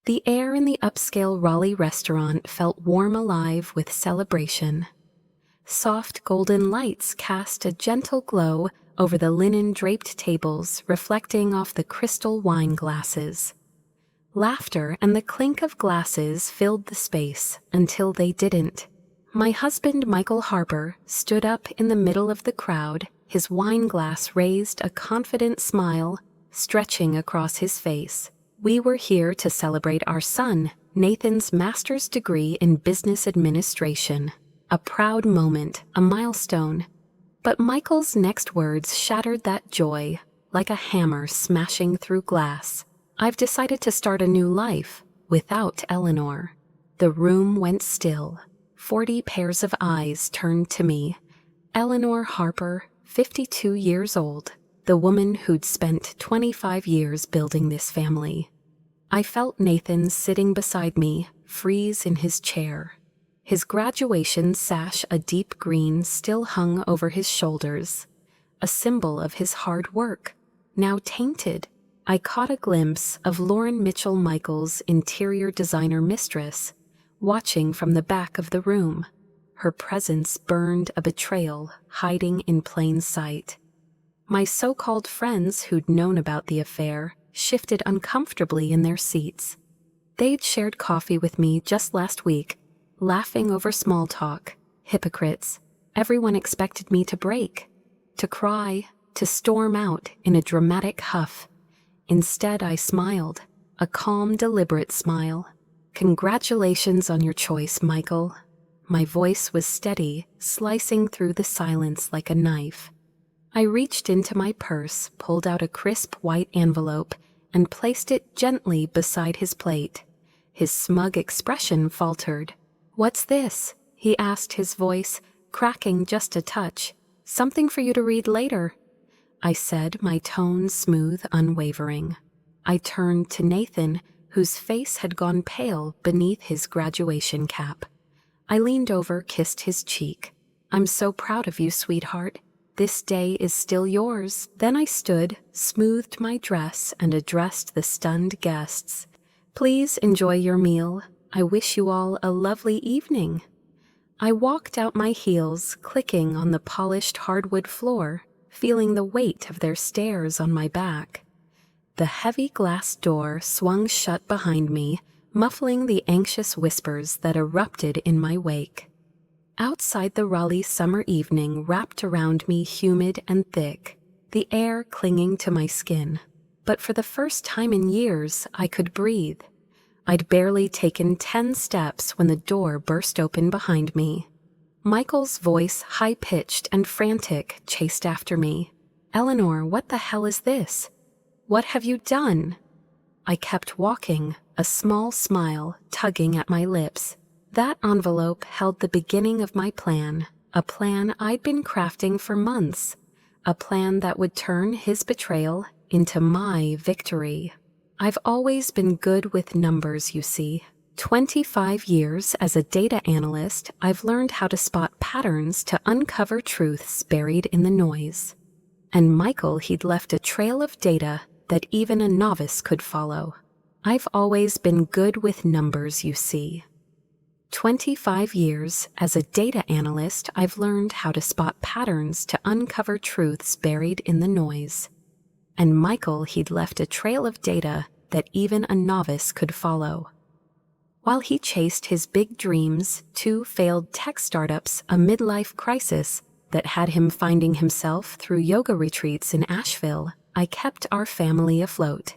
The air in the upscale Raleigh restaurant felt warm alive with celebration. Soft golden lights cast a gentle glow over the linen-draped tables, reflecting off the crystal wine glasses. Laughter and the clink of glasses filled the space until they didn't. My husband, Michael Harper, stood up in the middle of the crowd, his wine glass raised, a confident smile stretching across his face. We were here to celebrate our son, Nathan's master's degree in business administration. A proud moment, a milestone. But Michael's next words shattered that joy, like a hammer smashing through glass. I've decided to start a new life, without Eleanor. The room went still. 40 pairs of eyes turned to me. Eleanor Harper, 52 years old, the woman who'd spent 25 years building this family. I felt Nathan sitting beside me, freeze in his chair. His graduation sash, a deep green, still hung over his shoulders, a symbol of his hard work, now tainted. I caught a glimpse of Lauren Mitchell Michael's interior designer mistress, watching from the back of the room. Her presence burned a betrayal, hiding in plain sight. My so-called friends who'd known about the affair shifted uncomfortably in their seats. They'd shared coffee with me just last week, laughing over small talk. Hypocrites. Everyone expected me to break, to cry, to storm out in a dramatic huff. Instead, I smiled, a calm, deliberate smile. Congratulations on your choice, Michael. My voice was steady, slicing through the silence like a knife. I reached into my purse, pulled out a crisp white envelope, and placed it gently beside his plate. His smug expression faltered. "What's this?" he asked, his voice cracking just a touch. "Something for you to read later," I said, my tone smooth, unwavering. I turned to Nathan, whose face had gone pale beneath his graduation cap. I leaned over, kissed his cheek. "I'm so proud of you, sweetheart. This day is still yours." Then I stood, smoothed my dress, and addressed the stunned guests. "Please enjoy your meal. I wish you all a lovely evening." I walked out, my heels clicking on the polished hardwood floor, feeling the weight of their stares on my back. The heavy glass door swung shut behind me, muffling the anxious whispers that erupted in my wake. Outside, the Raleigh summer evening wrapped around me, humid and thick, the air clinging to my skin. But for the first time in years, I could breathe. I'd barely taken 10 steps when the door burst open behind me. Michael's voice, high-pitched and frantic, chased after me. "Eleanor, what the hell is this? What have you done?" I kept walking, a small smile tugging at my lips. That envelope held the beginning of my plan, a plan I'd been crafting for months, a plan that would turn his betrayal into my victory. I've always been good with numbers, you see. 25 years as a data analyst, I've learned how to spot patterns to uncover truths buried in the noise. And Michael, he'd left a trail of data that even a novice could follow. I've always been good with numbers, you see. 25 years as a data analyst, I've learned how to spot patterns to uncover truths buried in the noise. And Michael, he'd left a trail of data that even a novice could follow. While he chased his big dreams, 2 failed tech startups, a midlife crisis that had him finding himself through yoga retreats in Asheville, I kept our family afloat.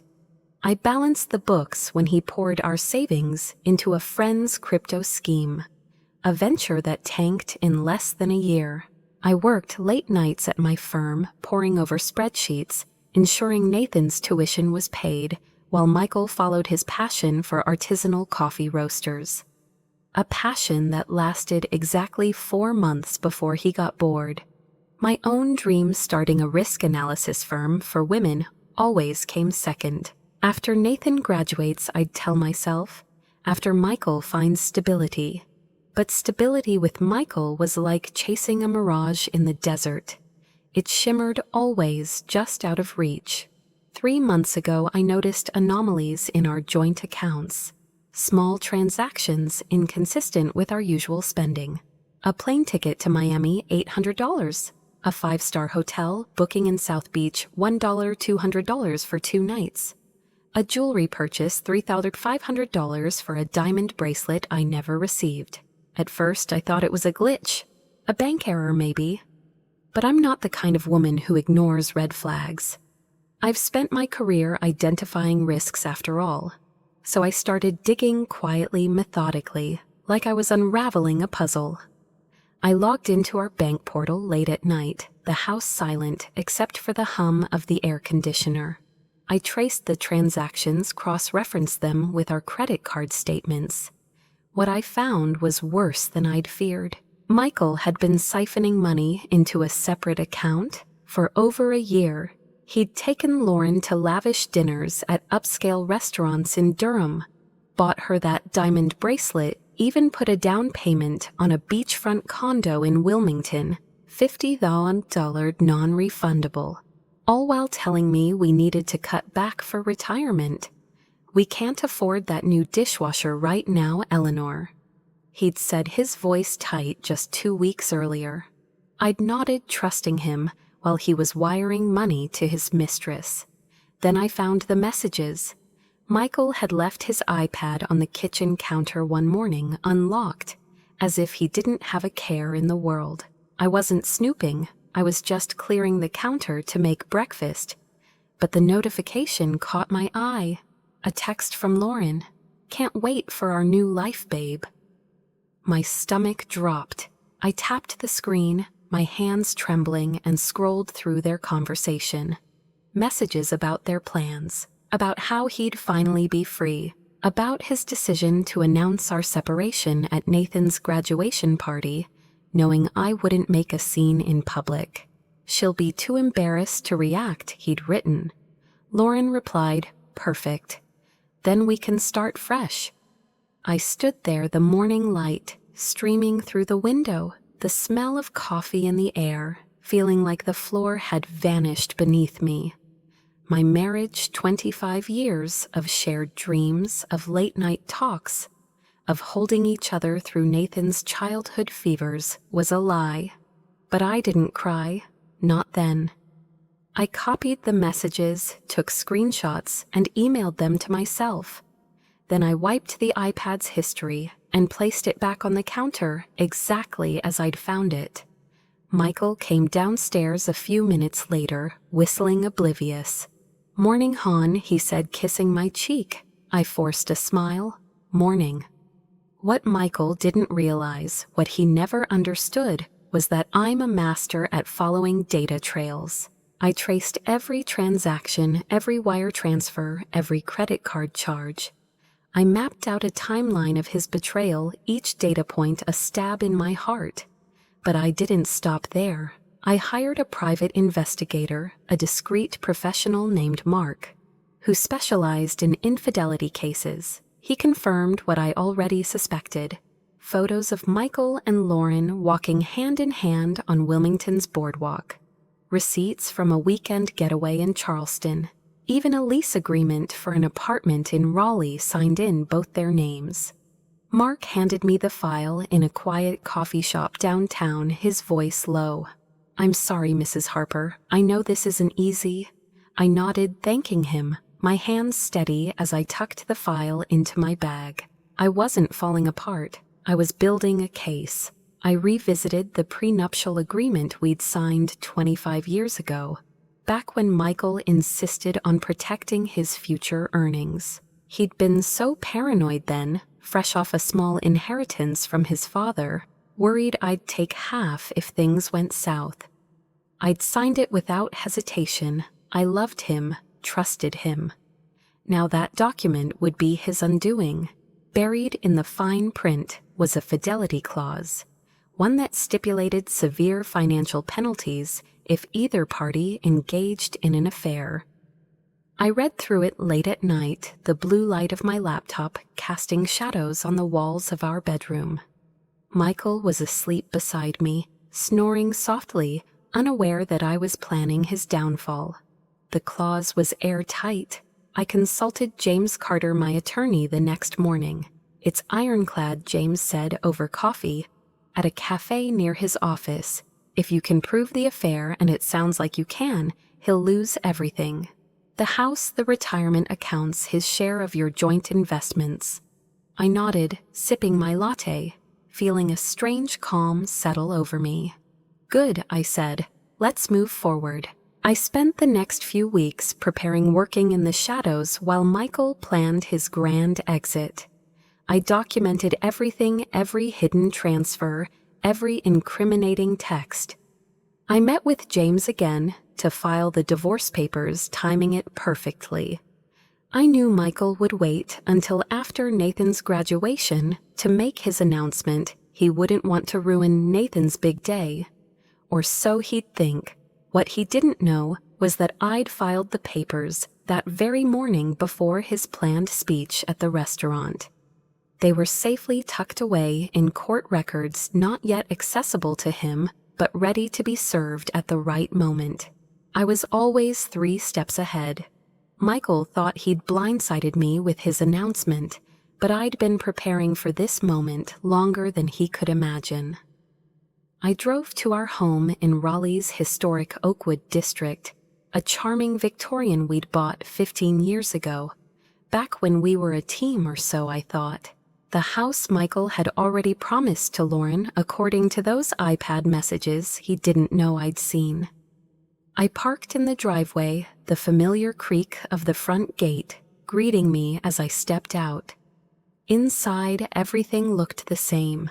I balanced the books when he poured our savings into a friend's crypto scheme, a venture that tanked in less than a year. I worked late nights at my firm, poring over spreadsheets, ensuring Nathan's tuition was paid, while Michael followed his passion for artisanal coffee roasters. A passion that lasted exactly 4 months before he got bored. My own dream, starting a risk analysis firm for women, always came second. After Nathan graduates, I'd tell myself, after Michael finds stability. But stability with Michael was like chasing a mirage in the desert. It shimmered always just out of reach. 3 months ago, I noticed anomalies in our joint accounts. Small transactions inconsistent with our usual spending. A plane ticket to Miami, $800. A 5-star hotel booking in South Beach, $1, $200 for 2 nights. A jewelry purchase, $3,500 for a diamond bracelet I never received. At first, I thought it was a glitch. A bank error, maybe. But I'm not the kind of woman who ignores red flags. I've spent my career identifying risks after all. So I started digging quietly, methodically, like I was unraveling a puzzle. I logged into our bank portal late at night, the house silent except for the hum of the air conditioner. I traced the transactions, cross-referenced them with our credit card statements. What I found was worse than I'd feared. Michael had been siphoning money into a separate account for over a year. He'd taken Lauren to lavish dinners at upscale restaurants in Durham, bought her that diamond bracelet, even put a down payment on a beachfront condo in Wilmington, $50,000 non-refundable, all while telling me we needed to cut back for retirement. "We can't afford that new dishwasher right now, Eleanor," he'd said, his voice tight, just 2 weeks earlier. I'd nodded, trusting him, while he was wiring money to his mistress. Then I found the messages. Michael had left his iPad on the kitchen counter one morning, unlocked, as if he didn't have a care in the world. I wasn't snooping, I was just clearing the counter to make breakfast. But the notification caught my eye. A text from Lauren. "Can't wait for our new life, babe." My stomach dropped. I tapped the screen, my hands trembling, and scrolled through their conversation. Messages about their plans, about how he'd finally be free, about his decision to announce our separation at Nathan's graduation party, knowing I wouldn't make a scene in public. "She'll be too embarrassed to react," he'd written. Lauren replied, "Perfect. Then we can start fresh." I stood there, the morning light streaming through the window, the smell of coffee in the air, feeling like the floor had vanished beneath me. My marriage, 25 years of shared dreams, of late-night talks, of holding each other through Nathan's childhood fevers, was a lie. But I didn't cry, not then. I copied the messages, took screenshots, and emailed them to myself. Then I wiped the iPad's history and placed it back on the counter exactly as I'd found it. Michael came downstairs a few minutes later, whistling oblivious. "Morning, hon," he said, kissing my cheek. I forced a smile. "Morning." What Michael didn't realize, what he never understood, was that I'm a master at following data trails. I traced every transaction, every wire transfer, every credit card charge. I mapped out a timeline of his betrayal, each data point a stab in my heart. But I didn't stop there. I hired a private investigator, a discreet professional named Mark, who specialized in infidelity cases. He confirmed what I already suspected. Photos of Michael and Lauren walking hand in hand on Wilmington's boardwalk. Receipts from a weekend getaway in Charleston. Even a lease agreement for an apartment in Raleigh signed in both their names. Mark handed me the file in a quiet coffee shop downtown, his voice low. "I'm sorry, Mrs. Harper. I know this isn't easy." I nodded, thanking him, my hands steady as I tucked the file into my bag. I wasn't falling apart. I was building a case. I revisited the prenuptial agreement we'd signed 25 years ago, back when Michael insisted on protecting his future earnings. He'd been so paranoid then, fresh off a small inheritance from his father, worried I'd take half if things went south. I'd signed it without hesitation. I loved him, trusted him. Now that document would be his undoing. Buried in the fine print was a fidelity clause, one that stipulated severe financial penalties if either party engaged in an affair. I read through it late at night, the blue light of my laptop casting shadows on the walls of our bedroom. Michael was asleep beside me, snoring softly, unaware that I was planning his downfall. The clause was airtight. I consulted James Carter, my attorney, the next morning. "It's ironclad," James said over coffee at a cafe near his office. "If you can prove the affair, and it sounds like you can, he'll lose everything. The house, the retirement accounts, his share of your joint investments." I nodded, sipping my latte, feeling a strange calm settle over me. "Good," I said. "Let's move forward." I spent the next few weeks preparing, working in the shadows while Michael planned his grand exit. I documented everything, every hidden transfer, every incriminating text. I met with James again to file the divorce papers, timing it perfectly. I knew Michael would wait until after Nathan's graduation to make his announcement. He wouldn't want to ruin Nathan's big day. Or so he'd think. What he didn't know was that I'd filed the papers that very morning before his planned speech at the restaurant. They were safely tucked away in court records, not yet accessible to him, but ready to be served at the right moment. I was always 3 steps ahead. Michael thought he'd blindsided me with his announcement, but I'd been preparing for this moment longer than he could imagine. I drove to our home in Raleigh's historic Oakwood district, a charming Victorian we'd bought 15 years ago. Back when we were a team or so, I thought. The house Michael had already promised to Lauren, according to those iPad messages he didn't know I'd seen. I parked in the driveway, the familiar creak of the front gate greeting me as I stepped out. Inside, everything looked the same.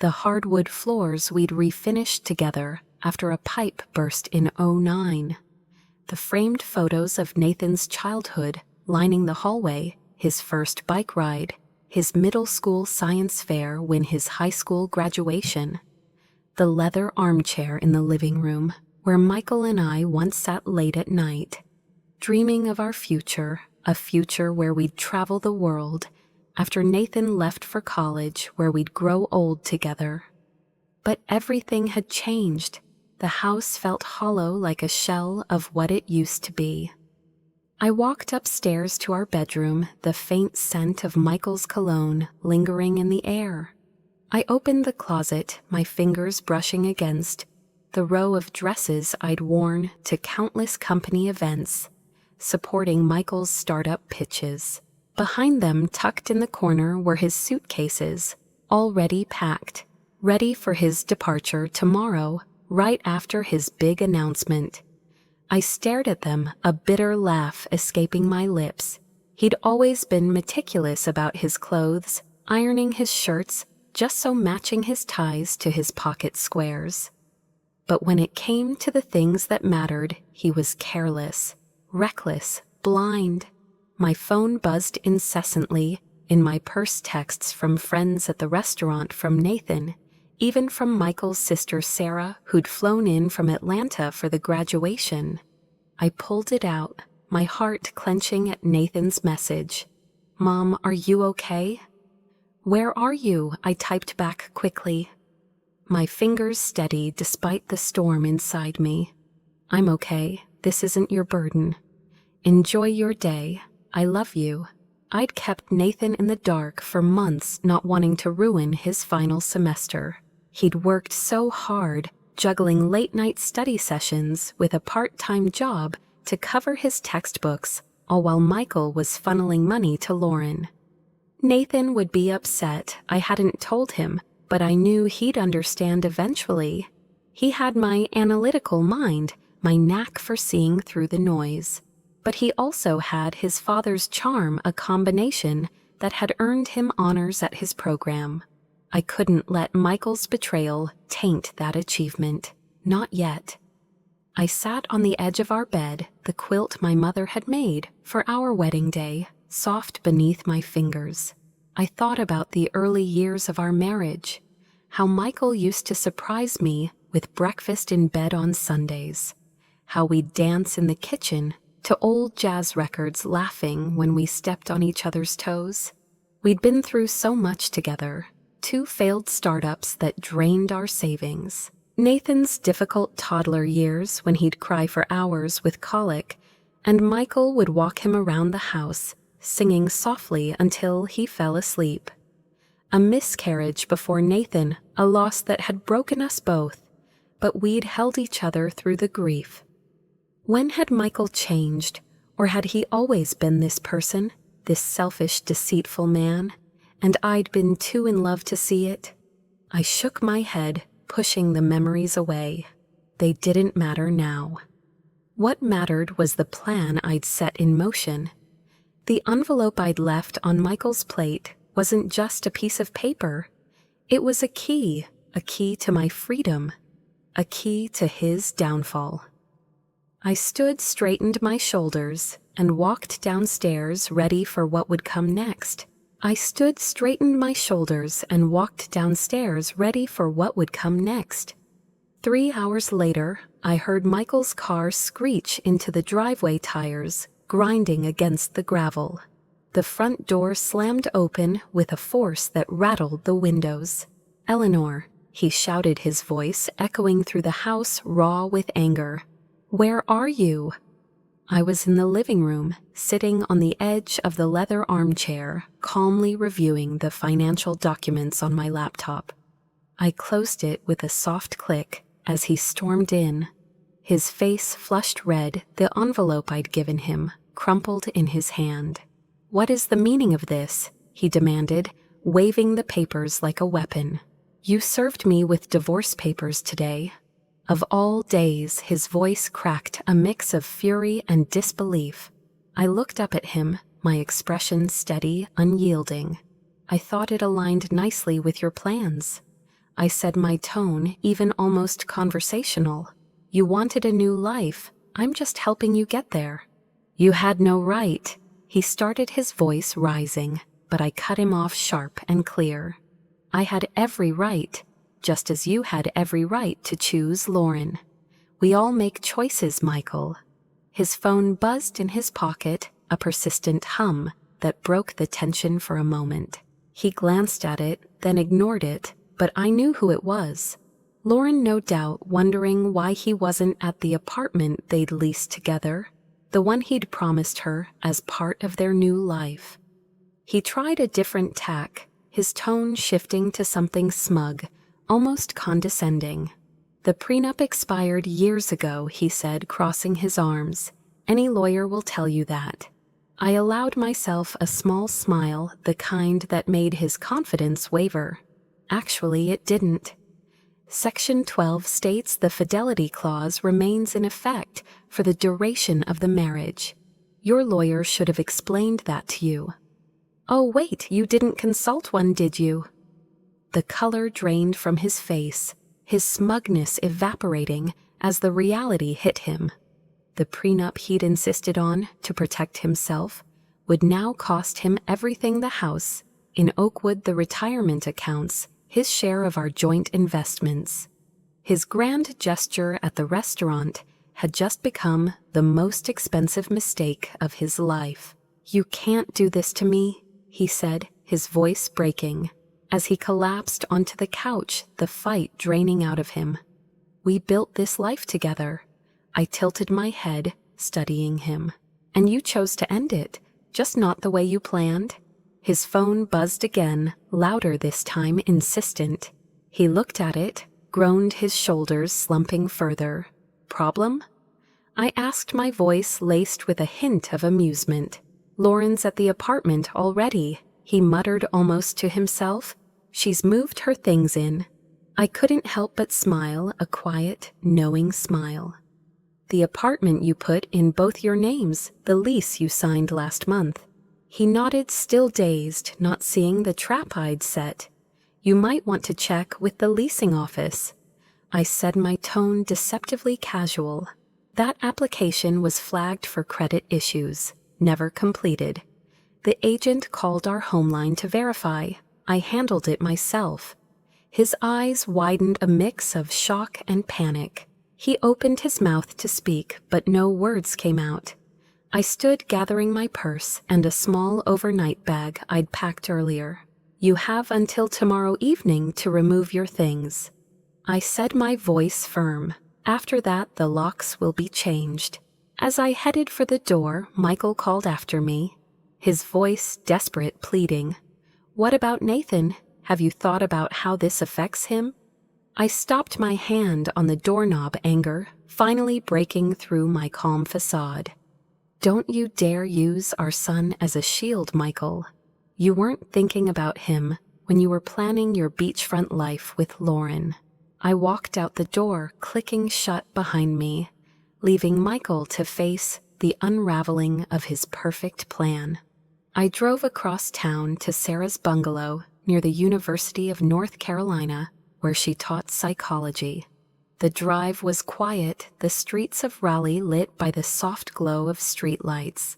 The hardwood floors we'd refinished together after a pipe burst in '09. The framed photos of Nathan's childhood lining the hallway, his first bike ride, his middle school science fair win, his high school graduation. The leather armchair in the living room, where Michael and I once sat late at night, dreaming of our future, a future where we'd travel the world, after Nathan left for college, where we'd grow old together. But everything had changed. The house felt hollow, like a shell of what it used to be. I walked upstairs to our bedroom, the faint scent of Michael's cologne lingering in the air. I opened the closet, my fingers brushing against the row of dresses I'd worn to countless company events, supporting Michael's startup pitches. Behind them, tucked in the corner, were his suitcases, already packed, ready for his departure tomorrow, right after his big announcement. I stared at them, a bitter laugh escaping my lips. He'd always been meticulous about his clothes, ironing his shirts just so matching his ties to his pocket squares. But when it came to the things that mattered, he was careless, reckless, blind. My phone buzzed incessantly, in my purse texts from friends at the restaurant, from Nathan, even from Michael's sister Sarah, who'd flown in from Atlanta for the graduation. I pulled it out, my heart clenching at Nathan's message. "Mom, are you okay?" "Where are you?" I typed back quickly. My fingers steady despite the storm inside me. "I'm okay. This isn't your burden. Enjoy your day. I love you." I'd kept Nathan in the dark for months, not wanting to ruin his final semester. He'd worked so hard, juggling late-night study sessions with a part-time job to cover his textbooks, all while Michael was funneling money to Lauren. Nathan would be upset I hadn't told him, but I knew he'd understand eventually. He had my analytical mind, my knack for seeing through the noise. But he also had his father's charm, a combination that had earned him honors at his program. I couldn't let Michael's betrayal taint that achievement. Not yet. I sat on the edge of our bed, the quilt my mother had made for our wedding day, soft beneath my fingers. I thought about the early years of our marriage, how Michael used to surprise me with breakfast in bed on Sundays, how we'd dance in the kitchen to old jazz records, laughing when we stepped on each other's toes. We'd been through so much together, 2 failed startups that drained our savings, Nathan's difficult toddler years when he'd cry for hours with colic, and Michael would walk him around the house, singing softly until he fell asleep. A miscarriage before Nathan, a loss that had broken us both, but we'd held each other through the grief. When had Michael changed, or had he always been this person, this selfish, deceitful man, and I'd been too in love to see it? I shook my head, pushing the memories away. They didn't matter now. What mattered was the plan I'd set in motion. The envelope I'd left on Michael's plate wasn't just a piece of paper. It was a key to my freedom, a key to his downfall. I straightened my shoulders, and walked downstairs ready for what would come next. 3 hours later, I heard Michael's car screech into the driveway tires, grinding against the gravel. The front door slammed open with a force that rattled the windows. "Eleanor," he shouted, his voice echoing through the house, raw with anger. "Where are you?" I was in the living room, sitting on the edge of the leather armchair, calmly reviewing the financial documents on my laptop. I closed it with a soft click as he stormed in. His face flushed red, the envelope I'd given him, crumpled in his hand. "What is the meaning of this?" he demanded, waving the papers like a weapon. "You served me with divorce papers today." Of all days, his voice cracked, a mix of fury and disbelief. I looked up at him, my expression steady, unyielding. "I thought it aligned nicely with your plans," I said, my tone even almost conversational. "You wanted a new life. I'm just helping you get there." "You had no right." He started, his voice rising, but I cut him off sharp and clear. "I had every right, just as you had every right to choose Lauren. We all make choices, Michael." His phone buzzed in his pocket, a persistent hum that broke the tension for a moment. He glanced at it, then ignored it, but I knew who it was. Lauren, no doubt, wondering why he wasn't at the apartment they'd leased together, the one he'd promised her as part of their new life. He tried a different tack, his tone shifting to something smug, almost condescending. "The prenup expired years ago," he said, crossing his arms. "Any lawyer will tell you that." I allowed myself a small smile, the kind that made his confidence waver. Actually, it didn't. Section 12 states the fidelity clause remains in effect for the duration of the marriage. Your lawyer should have explained that to you. "Oh wait, you didn't consult one, did you?" The color drained from his face, his smugness evaporating as the reality hit him. The prenup he'd insisted on to protect himself would now cost him everything: the house, in Oakwood, the retirement accounts, his share of our joint investments. His grand gesture at the restaurant had just become the most expensive mistake of his life. "You can't do this to me," he said, his voice breaking, as he collapsed onto the couch, the fight draining out of him. "We built this life together." I tilted my head, studying him. "And you chose to end it, just not the way you planned." His phone buzzed again, louder this time, insistent. He looked at it, groaned, his shoulders slumping further. "Problem?" I asked, my voice laced with a hint of amusement. "Lauren's at the apartment already," he muttered almost to himself. "She's moved her things in." I couldn't help but smile, a quiet, knowing smile. "The apartment you put in both your names, the lease you signed last month." He nodded, still dazed, not seeing the trap I'd set. "You might want to check with the leasing office," I said, my tone deceptively casual. "That application was flagged for credit issues, never completed. The agent called our home line to verify. I handled it myself." His eyes widened, a mix of shock and panic. He opened his mouth to speak, but no words came out. I stood, gathering my purse and a small overnight bag I'd packed earlier. "You have until tomorrow evening to remove your things," I said, my voice firm. "After that, the locks will be changed." As I headed for the door, Michael called after me, his voice desperate, pleading, "What about Nathan? Have you thought about how this affects him?" I stopped my hand on the doorknob, anger finally breaking through my calm facade. "Don't you dare use our son as a shield, Michael. You weren't thinking about him when you were planning your beachfront life with Lauren." I walked out the door, clicking shut behind me, leaving Michael to face the unraveling of his perfect plan. I drove across town to Sarah's bungalow near the University of North Carolina, where she taught psychology. The drive was quiet, the streets of Raleigh lit by the soft glow of streetlights,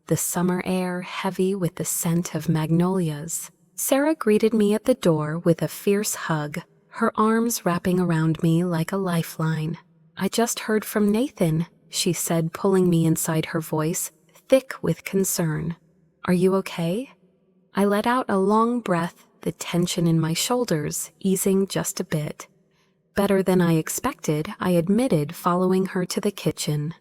the summer air heavy with the scent of magnolias. Sarah greeted me at the door with a fierce hug, her arms wrapping around me like a lifeline. "I just heard from Nathan," she said, pulling me inside, her voice thick with concern. "Are you okay?" I let out a long breath, the tension in my shoulders easing just a bit. "Better than I expected," I admitted, following her to the kitchen.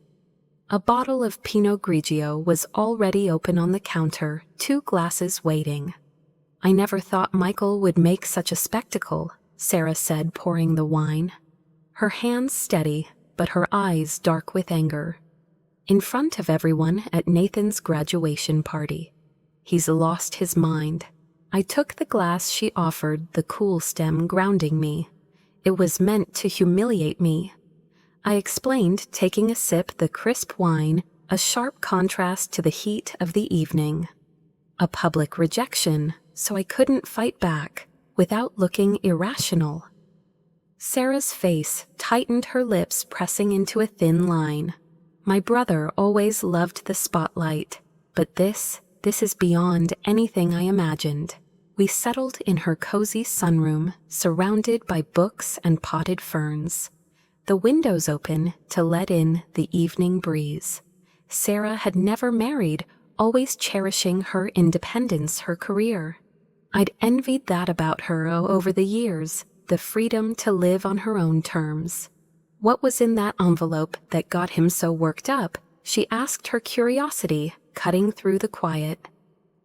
A bottle of Pinot Grigio was already open on the counter, 2 glasses waiting. "I never thought Michael would make such a spectacle," Sarah said, pouring the wine. Her hands steady, but her eyes dark with anger. "In front of everyone at Nathan's graduation party. He's lost his mind." I took the glass she offered, the cool stem grounding me. It was meant to humiliate me. I explained, taking a sip, the crisp wine, a sharp contrast to the heat of the evening. A public rejection, so I couldn't fight back without looking irrational. Sarah's face tightened, her lips pressing into a thin line. "My brother always loved the spotlight, but this is beyond anything I imagined." We settled in her cozy sunroom, surrounded by books and potted ferns. The windows open to let in the evening breeze. Sarah had never married, always cherishing her independence, her career. I'd envied that about her over the years, the freedom to live on her own terms. "What was in that envelope that got him so worked up?" she asked, her curiosity cutting through the quiet.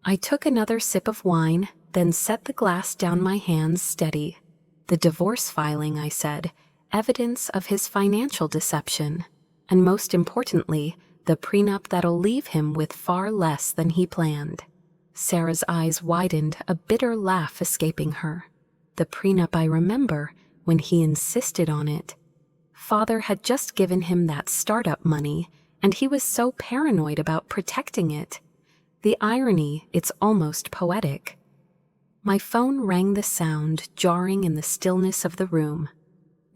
I took another sip of wine, then set the glass down, my hands steady. "The divorce filing," I said, "evidence of his financial deception. And most importantly, the prenup that'll leave him with far less than he planned." Sarah's eyes widened, a bitter laugh escaping her. "The prenup, I remember, when he insisted on it. Father had just given him that startup money, and he was so paranoid about protecting it. The irony, it's almost poetic." My phone rang, the sound jarring in the stillness of the room.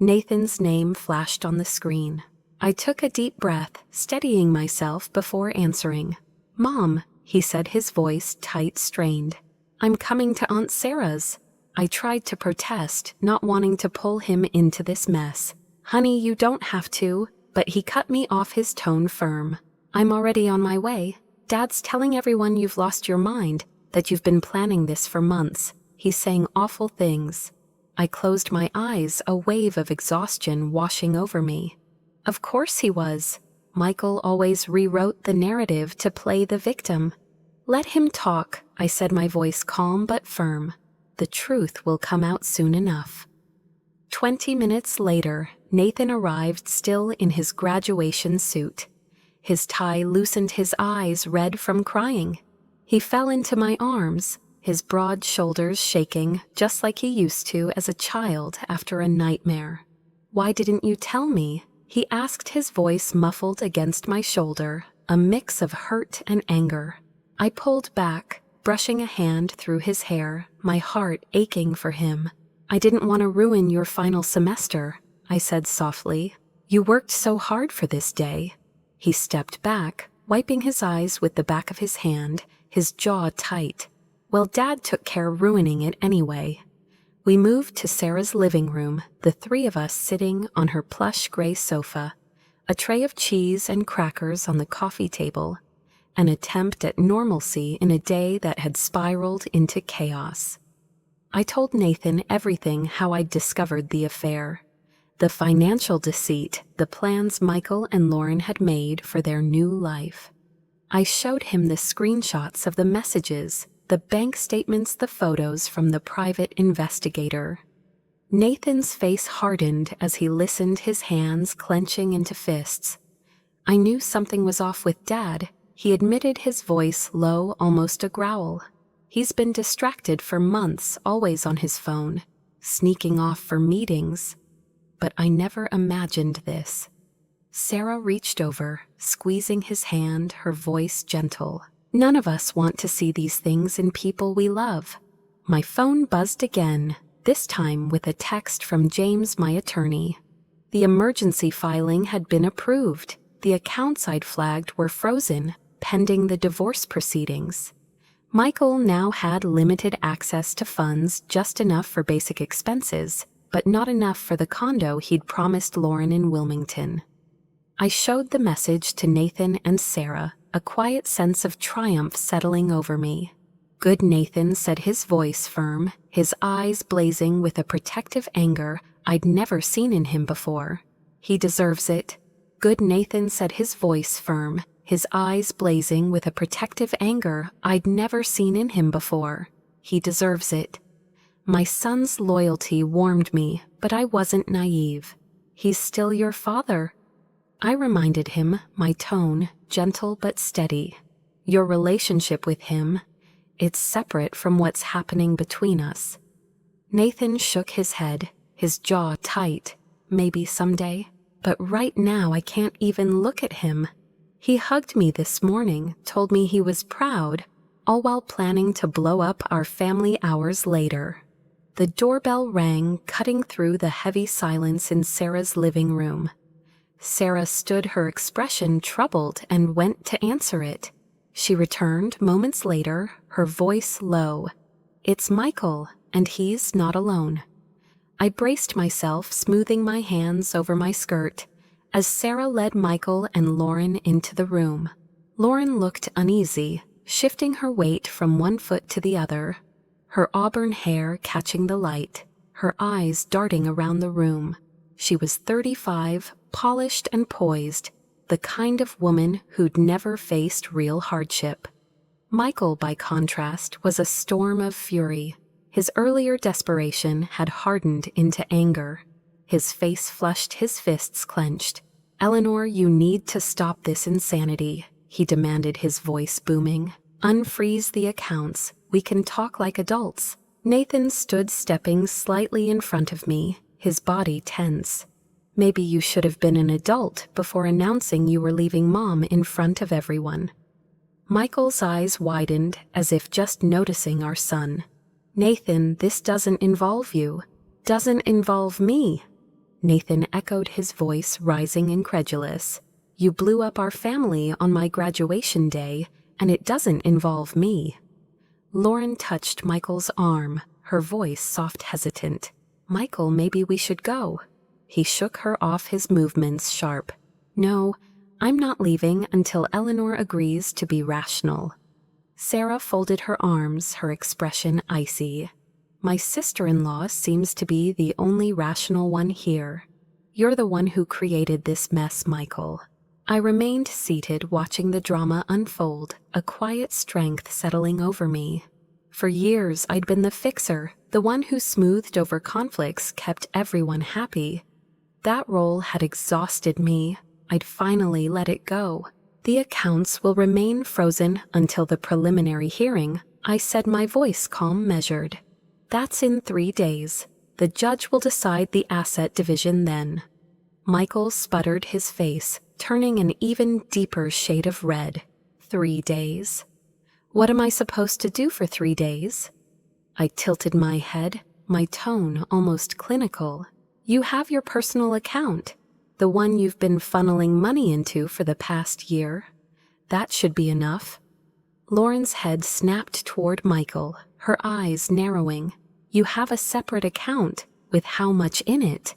Nathan's name flashed on the screen. I took a deep breath, steadying myself before answering. "Mom," he said, his voice tight, strained. "I'm coming to Aunt Sarah's." I tried to protest, not wanting to pull him into this mess. "Honey, you don't have to," but he cut me off, his tone firm. "I'm already on my way. Dad's telling everyone you've lost your mind, that you've been planning this for months. He's saying awful things." I closed my eyes, a wave of exhaustion washing over me. Of course he was. Michael always rewrote the narrative to play the victim. "Let him talk," I said, my voice calm but firm. "The truth will come out soon enough." 20 minutes later, Nathan arrived, still in his graduation suit. His tie loosened, his eyes red from crying. He fell into my arms, his broad shoulders shaking, just like he used to as a child after a nightmare. "Why didn't you tell me?" he asked, his voice muffled against my shoulder, a mix of hurt and anger. I pulled back, brushing a hand through his hair, my heart aching for him. "I didn't want to ruin your final semester," I said softly. "You worked so hard for this day." He stepped back, wiping his eyes with the back of his hand, his jaw tight. "Well, Dad took care of ruining it anyway." We moved to Sarah's living room, the 3 of us sitting on her plush gray sofa, a tray of cheese and crackers on the coffee table, an attempt at normalcy in a day that had spiraled into chaos. I told Nathan everything, how I'd discovered the affair. The financial deceit, the plans Michael and Lauren had made for their new life. I showed him the screenshots of the messages, the bank statements, the photos from the private investigator. Nathan's face hardened as he listened, his hands clenching into fists. I knew something was off with Dad, he admitted, his voice low, almost a growl. He's been distracted for months, always on his phone, sneaking off for meetings. But I never imagined this. Sarah reached over, squeezing his hand, her voice gentle. None of us want to see these things in people we love. My phone buzzed again, this time with a text from James, my attorney. The emergency filing had been approved. The accounts I'd flagged were frozen, pending the divorce proceedings. Michael now had limited access to funds, just enough for basic expenses, but not enough for the condo he'd promised Lauren in Wilmington. I showed the message to Nathan and Sarah, a quiet sense of triumph settling over me. Good, Nathan said, his voice firm, his eyes blazing with a protective anger I'd never seen in him before. He deserves it. Good, Nathan said, his voice firm, his eyes blazing with a protective anger I'd never seen in him before. He deserves it. My son's loyalty warmed me, but I wasn't naive. He's still your father. I reminded him, my tone gentle but steady. Your relationship with him, it's separate from what's happening between us. Nathan shook his head, his jaw tight. Maybe someday, but right now I can't even look at him. He hugged me this morning, told me he was proud, all while planning to blow up our family hours later. The doorbell rang, cutting through the heavy silence in Sarah's living room. Sarah stood, her expression troubled, and went to answer it. She returned moments later, her voice low. It's Michael, and he's not alone. I braced myself, smoothing my hands over my skirt, as Sarah led Michael and Lauren into the room. Lauren looked uneasy, shifting her weight from one foot to the other, her auburn hair catching the light, her eyes darting around the room. She was 35, polished and poised, the kind of woman who'd never faced real hardship. Michael, by contrast, was a storm of fury. His earlier desperation had hardened into anger. His face flushed, his fists clenched. Eleanor, you need to stop this insanity, he demanded, his voice booming. Unfreeze the accounts. We can talk like adults. Nathan stood, stepping slightly in front of me, his body tense. Maybe you should have been an adult before announcing you were leaving Mom in front of everyone. Michael's eyes widened, as if just noticing our son. Nathan, this doesn't involve you. Doesn't involve me. Nathan echoed, his voice rising, incredulous. You blew up our family on my graduation day, and it doesn't involve me. Lauren touched Michael's arm, her voice soft, hesitant. Michael, maybe we should go. He shook her off, his movements sharp. No, I'm not leaving until Eleanor agrees to be rational. Sarah folded her arms, her expression icy. My sister-in-law seems to be the only rational one here. You're the one who created this mess, Michael. I remained seated, watching the drama unfold, a quiet strength settling over me. For years I'd been the fixer, the one who smoothed over conflicts, kept everyone happy. That role had exhausted me. I'd finally let it go. The accounts will remain frozen until the preliminary hearing, I said, my voice calm, measured. That's in 3 days. The judge will decide the asset division then. Michael sputtered, his face turning an even deeper shade of red. 3 days? What am I supposed to do for 3 days? I tilted my head, my tone almost clinical. You have your personal account, the one you've been funneling money into for the past year. That should be enough. Lauren's head snapped toward Michael, her eyes narrowing. You have a separate account, with how much in it?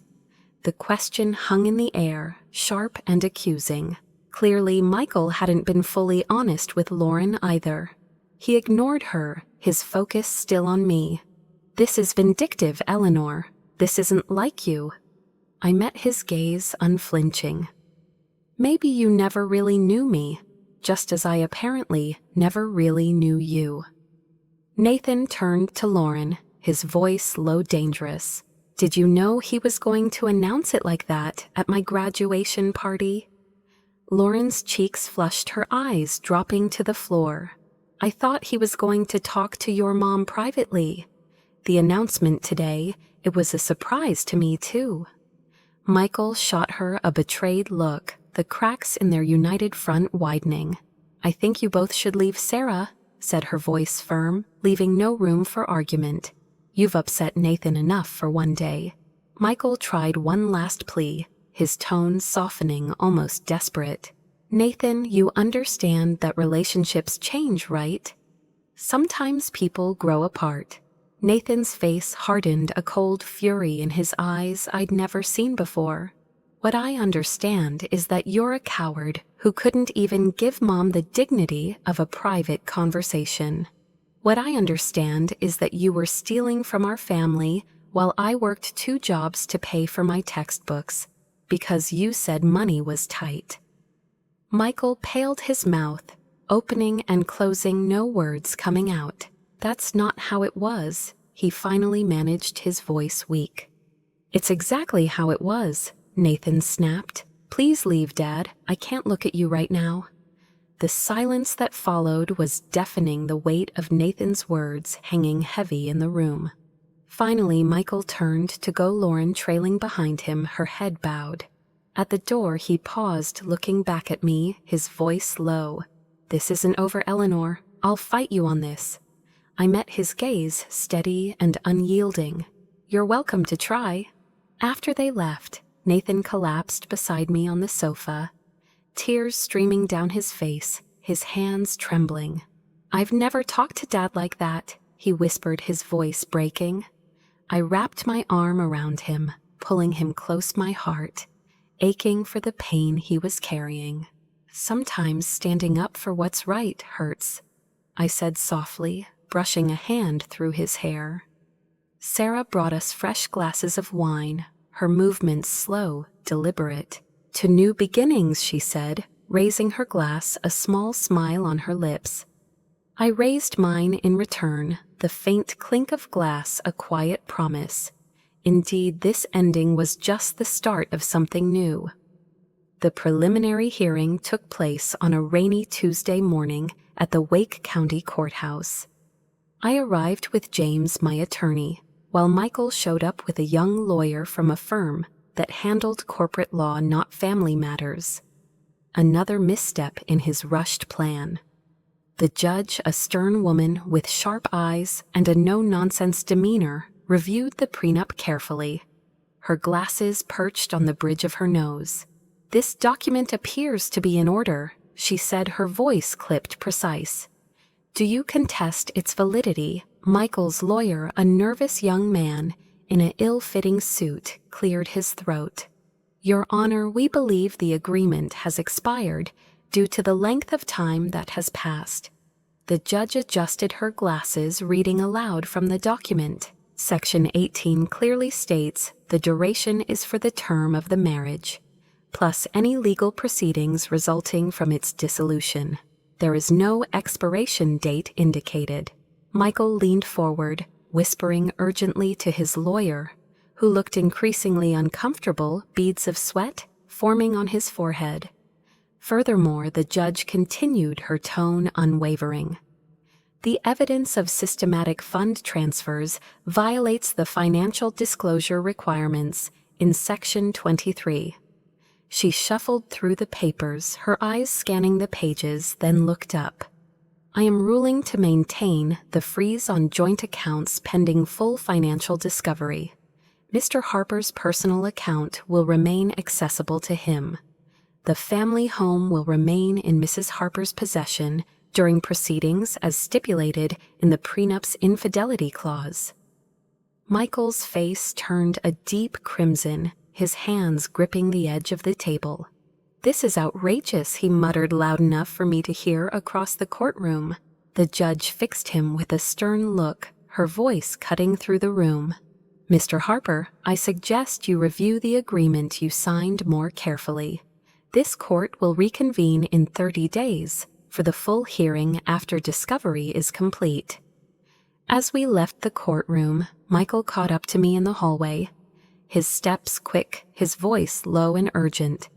The question hung in the air, sharp and accusing. Clearly, Michael hadn't been fully honest with Lauren either. He ignored her, his focus still on me. This is vindictive, Eleanor. This isn't like you. I met his gaze unflinching. Maybe you never really knew me, just as I apparently never really knew you. Nathan turned to Lauren, his voice low dangerous. Did you know he was going to announce it like that at my graduation party? Lauren's cheeks flushed, her eyes dropping to the floor. I thought he was going to talk to your mom privately. The announcement today, it was a surprise to me too. Michael shot her a betrayed look, the cracks in their united front widening. I think you both should leave Sarah, said her voice firm, leaving no room for argument. You've upset Nathan enough for one day. Michael tried one last plea, his tone softening, almost desperate. Nathan, you understand that relationships change, right? Sometimes people grow apart. Nathan's face hardened, a cold fury in his eyes I'd never seen before. What I understand is that you're a coward who couldn't even give Mom the dignity of a private conversation. What I understand is that you were stealing from our family while I worked 2 jobs to pay for my textbooks, because you said money was tight. Michael paled, his mouth, opening and closing, no words coming out. That's not how it was, he finally managed, his voice weak. It's exactly how it was, Nathan snapped. Please leave, Dad. I can't look at you right now. The silence that followed was deafening, the weight of Nathan's words hanging heavy in the room. Finally, Michael turned to go, Lauren trailing behind him, her head bowed. At the door, he paused, looking back at me, his voice low. This isn't over, Eleanor. I'll fight you on this. I met his gaze, steady and unyielding. You're welcome to try. After they left, Nathan collapsed beside me on the sofa, tears streaming down his face, his hands trembling. I've never talked to Dad like that, he whispered, his voice breaking. I wrapped my arm around him, pulling him close, my heart aching for the pain he was carrying. Sometimes standing up for what's right hurts, I said softly, brushing a hand through his hair. Sarah brought us fresh glasses of wine, her movements slow, deliberate. To new beginnings, she said, raising her glass, a small smile on her lips. I raised mine in return, the faint clink of glass a quiet promise. Indeed, this ending was just the start of something new. The preliminary hearing took place on a rainy Tuesday morning at the Wake County Courthouse. I arrived with James, my attorney, while Michael showed up with a young lawyer from a firm that handled corporate law, not family matters. Another misstep in his rushed plan. The judge, a stern woman with sharp eyes and a no-nonsense demeanor, reviewed the prenup carefully, her glasses perched on the bridge of her nose. This document appears to be in order, she said, her voice clipped, precise. Do you contest its validity? Michael's lawyer, a nervous young man in an ill-fitting suit, cleared his throat. Your Honor, we believe the agreement has expired due to the length of time that has passed. The judge adjusted her glasses, reading aloud from the document. Section 18 clearly states the duration is for the term of the marriage, plus any legal proceedings resulting from its dissolution. There is no expiration date indicated. Michael leaned forward, whispering urgently to his lawyer, who looked increasingly uncomfortable, beads of sweat forming on his forehead. Furthermore, the judge continued, her tone unwavering. The evidence of systematic fund transfers violates the financial disclosure requirements in Section 23. She shuffled through the papers, her eyes scanning the pages, then looked up. I am ruling to maintain the freeze on joint accounts pending full financial discovery. Mr. Harper's personal account will remain accessible to him. The family home will remain in Mrs. Harper's possession during proceedings as stipulated in the prenup's infidelity clause. Michael's face turned a deep crimson, his hands gripping the edge of the table. This is outrageous, he muttered loud enough for me to hear across the courtroom. The judge fixed him with a stern look, her voice cutting through the room. Mr. Harper, I suggest you review the agreement you signed more carefully. This court will reconvene in 30 days for the full hearing after discovery is complete. As we left the courtroom, Michael caught up to me in the hallway. His steps quick, his voice low and urgent.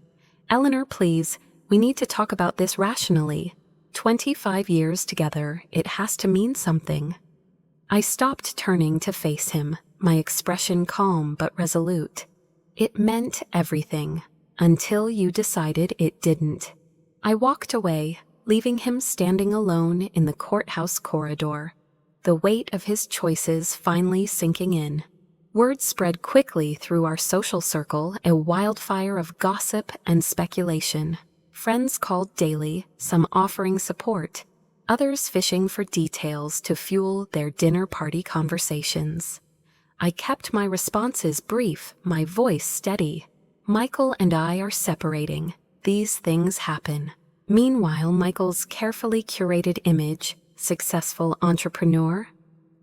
Eleanor, please, we need to talk about this rationally. 25 years together, it has to mean something. I stopped, turning to face him, my expression calm but resolute. It meant everything, until you decided it didn't. I walked away, leaving him standing alone in the courthouse corridor, the weight of his choices finally sinking in. Word spread quickly through our social circle, a wildfire of gossip and speculation. Friends called daily, some offering support, others fishing for details to fuel their dinner party conversations. I kept my responses brief, my voice steady. Michael and I are separating. These things happen. Meanwhile, Michael's carefully curated image, successful entrepreneur,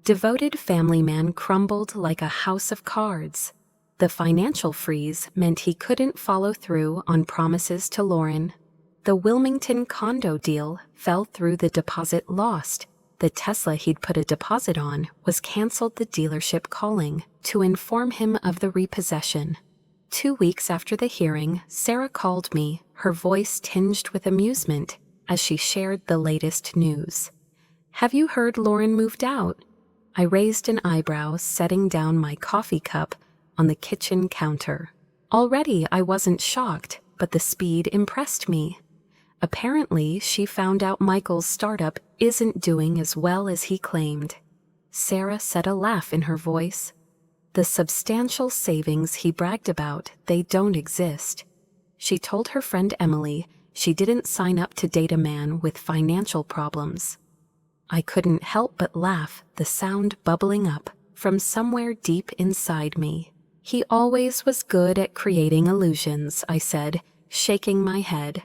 devoted family man, crumbled like a house of cards. The financial freeze meant he couldn't follow through on promises to Lauren. The Wilmington condo deal fell through, the deposit lost. The Tesla he'd put a deposit on was canceled, the dealership calling to inform him of the repossession. 2 weeks after the hearing, Sarah called me, her voice tinged with amusement, as she shared the latest news. "Have you heard Lauren moved out?" I raised an eyebrow, setting down my coffee cup on the kitchen counter. Already I wasn't shocked, but the speed impressed me. Apparently, she found out Michael's startup isn't doing as well as he claimed. Sarah said, a laugh in her voice. The substantial savings he bragged about, they don't exist. She told her friend Emily she didn't sign up to date a man with financial problems. I couldn't help but laugh, the sound bubbling up from somewhere deep inside me. He always was good at creating illusions, I said, shaking my head.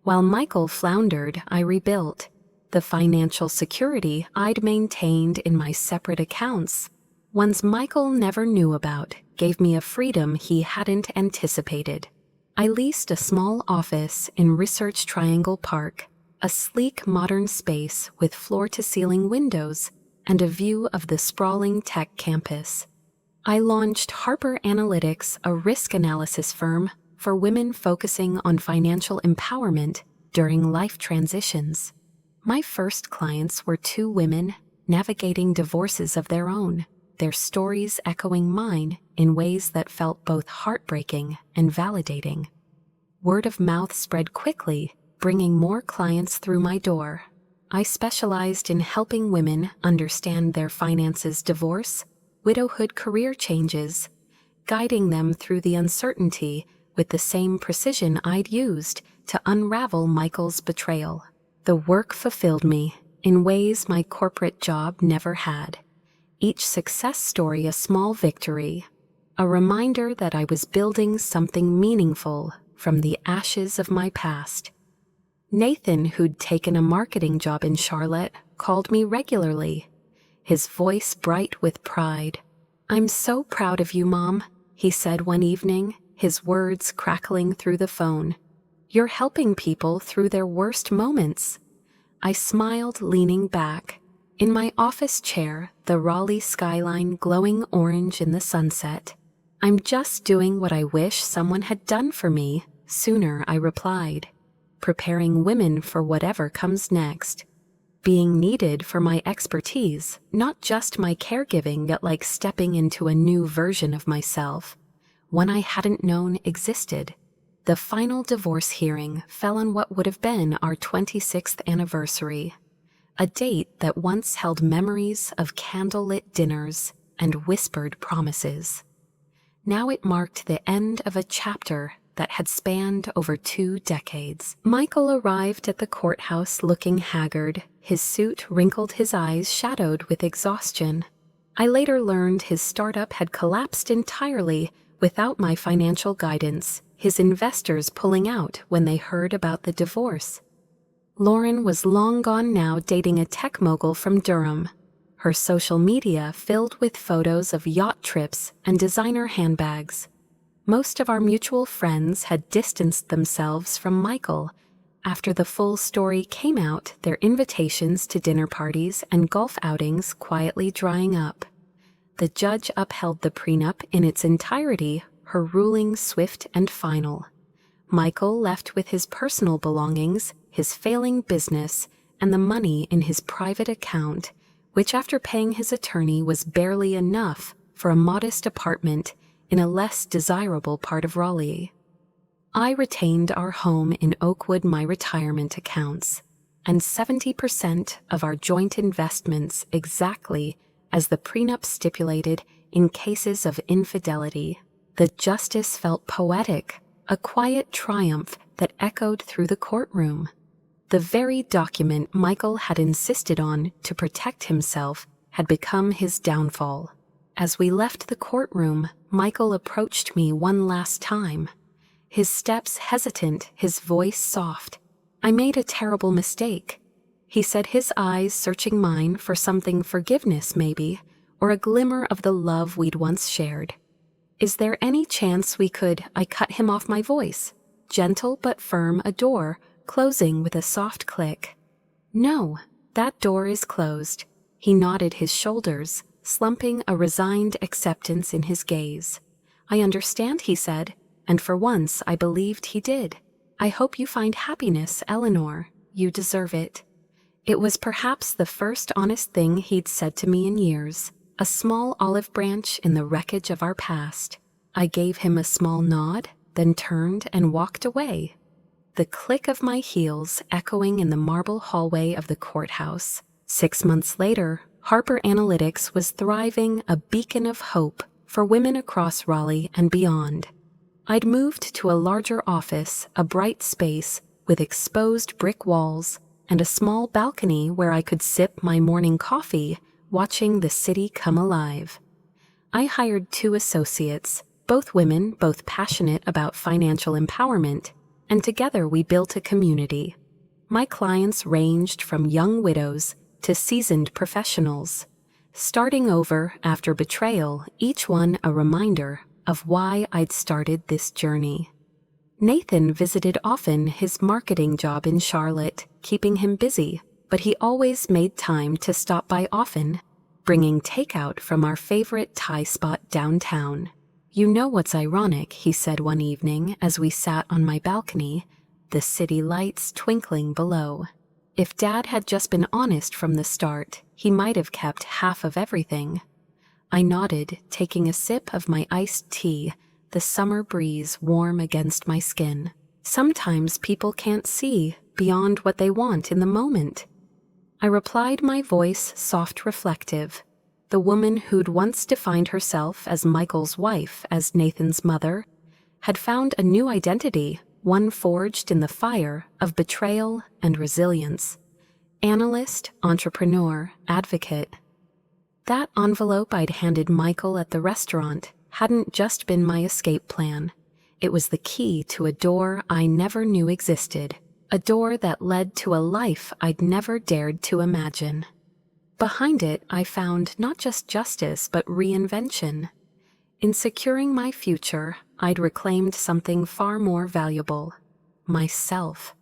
While Michael floundered, I rebuilt. The financial security I'd maintained in my separate accounts, ones Michael never knew about, gave me a freedom he hadn't anticipated. I leased a small office in Research Triangle Park, a sleek modern space with floor-to-ceiling windows and a view of the sprawling tech campus. I launched Harper Analytics, a risk analysis firm for women focusing on financial empowerment during life transitions. My first clients were 2 women navigating divorces of their own, their stories echoing mine in ways that felt both heartbreaking and validating. Word of mouth spread quickly, bringing more clients through my door. I specialized in helping women understand their finances, divorce, widowhood, career changes, guiding them through the uncertainty with the same precision I'd used to unravel Michael's betrayal. The work fulfilled me in ways my corporate job never had. Each success story a small victory, a reminder that I was building something meaningful from the ashes of my past. Nathan, who'd taken a marketing job in Charlotte, called me regularly, his voice bright with pride. "I'm so proud of you, Mom," he said one evening, his words crackling through the phone. "You're helping people through their worst moments." I smiled, leaning back. In my office chair, the Raleigh skyline glowing orange in the sunset. "I'm just doing what I wish someone had done for me sooner," I replied, preparing women for whatever comes next. Being needed for my expertise, not just my caregiving, yet like stepping into a new version of myself, one I hadn't known existed. The final divorce hearing fell on what would have been our 26th anniversary, a date that once held memories of candlelit dinners and whispered promises. Now it marked the end of a chapter that had spanned over 2 decades. Michael arrived at the courthouse looking haggard, his suit wrinkled, his eyes shadowed with exhaustion. I later learned his startup had collapsed entirely without my financial guidance, his investors pulling out when they heard about the divorce. Lauren was long gone now, dating a tech mogul from Durham. her social media filled with photos of yacht trips and designer handbags. Most of our mutual friends had distanced themselves from Michael after the full story came out, their invitations to dinner parties and golf outings quietly drying up. The judge upheld the prenup in its entirety, her ruling swift and final. Michael left with his personal belongings, his failing business, and the money in his private account, which after paying his attorney was barely enough for a modest apartment in a less desirable part of Raleigh. I retained our home in Oakwood, my retirement accounts, and 70% of our joint investments exactly as the prenup stipulated in cases of infidelity. The justice felt poetic, a quiet triumph that echoed through the courtroom. The very document Michael had insisted on to protect himself had become his downfall. As we left the courtroom, Michael approached me one last time. His steps hesitant, his voice soft. I made a terrible mistake, he said, his eyes searching mine for something, forgiveness maybe, or a glimmer of the love we'd once shared. Is there any chance we could? I cut him off, my voice, gentle but firm, a door closing with a soft click. No, that door is closed. He nodded his shoulders, slumping a resigned acceptance in his gaze. I understand, he said, and for once I believed he did. I hope you find happiness, Eleanor. You deserve it. It was perhaps the first honest thing he'd said to me in years, a small olive branch in the wreckage of our past. I gave him a small nod, then turned and walked away. The click of my heels echoing in the marble hallway of the courthouse. 6 months later, Harper Analytics was thriving, a beacon of hope for women across Raleigh and beyond. I'd moved to a larger office, a bright space with exposed brick walls and a small balcony where I could sip my morning coffee, watching the city come alive. I hired 2 associates, both women, both passionate about financial empowerment, and together we built a community. My clients ranged from young widows to seasoned professionals, starting over after Betrayal, each one a reminder of why I'd started this journey. Nathan visited often, his marketing job in Charlotte, keeping him busy, but he always made time to stop by often, bringing takeout from our favorite Thai spot downtown. You know what's ironic, he said one evening as we sat on my balcony, the city lights twinkling below. If Dad had just been honest from the start, he might have kept half of everything. I nodded, taking a sip of my iced tea, the summer breeze warm against my skin. Sometimes people can't see beyond what they want in the moment. I replied, my voice soft, reflective. The woman who'd once defined herself as Michael's wife, as Nathan's mother, had found a new identity, one forged in the fire of betrayal and resilience. Analyst, entrepreneur, advocate. That envelope I'd handed Michael at the restaurant hadn't just been my escape plan. It was the key to a door I never knew existed, a door that led to a life I'd never dared to imagine. Behind it, I found not just justice, but reinvention. In securing my future, I'd reclaimed something far more valuable, myself.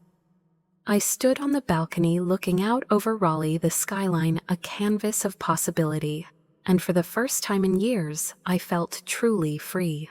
I stood on the balcony looking out over Raleigh, the skyline a canvas of possibility, and for the first time in years, I felt truly free.